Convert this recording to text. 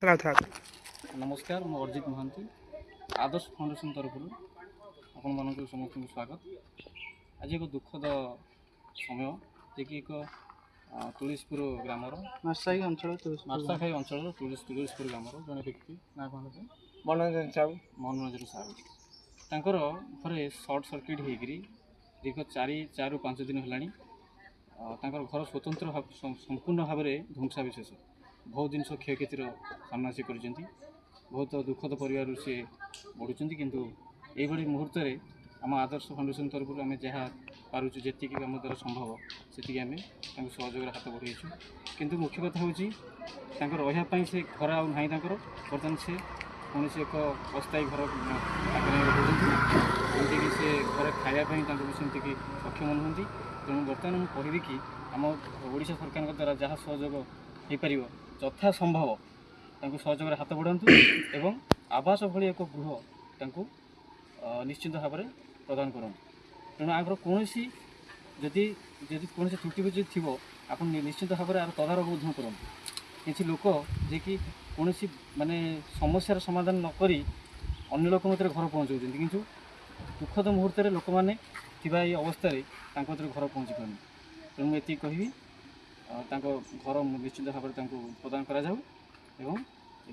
नमस्कार मु अर्जित महांती आदर्श फाउंडेशन तरफ आपण मानक समस्त स्वागत। आज एक दुखद समय जे एक तुलसीपुर ग्रामर मार्साखाई अंचल तुलसीपुर ग्रामर जड़े व्यक्ति ना कौन मनोरंजन साहू घरे सर्ट सर्किट होकर दीर्घ 4 दिन है घर स्वतंत्र संपूर्ण भाव में ध्वंसा विशेष बहुत जिन क्षयक्षतिर सामना से कर बहुत दुखद परिवार सी बढ़ुं किंतु यही मुहूर्त आम आदर्श फाउंडेशन तरफ आम जहाँ पार्चु जी आम द्वारा संभव से आम सहयोग हाथ बढ़ाइछु किंतु मुख्य कथा हूँ रही से घर आना बर्तमान से कौन एक अस्थायी घर जमीक से घर खायापी सेमती सक्षम नुहति तेणु बर्तमान मुझे कहबी कि आम ओडिशा सरकार द्वारा जहाँ सहयोग हो पार यथा संभव सहयोग हाथ बढ़ातु एवं आवास भली एक गृह निश्चित भाव में प्रदान करूँ। तेणु आगर कौन जदि कौन त्रुटि बुझी थी आप निश्चित भाव में तदारख करूँ किसी लोक जे कि कौन माने समस्यार समाधान नक अन्य लोक मत घर पहुँचाऊँ किंतु दुखद मुहूर्त लोक मैंने अवस्था घर पहुँची पार तेणु मुझे ये कहबी घर निश्चित भाव में प्रदान करा जाऊ एवं ये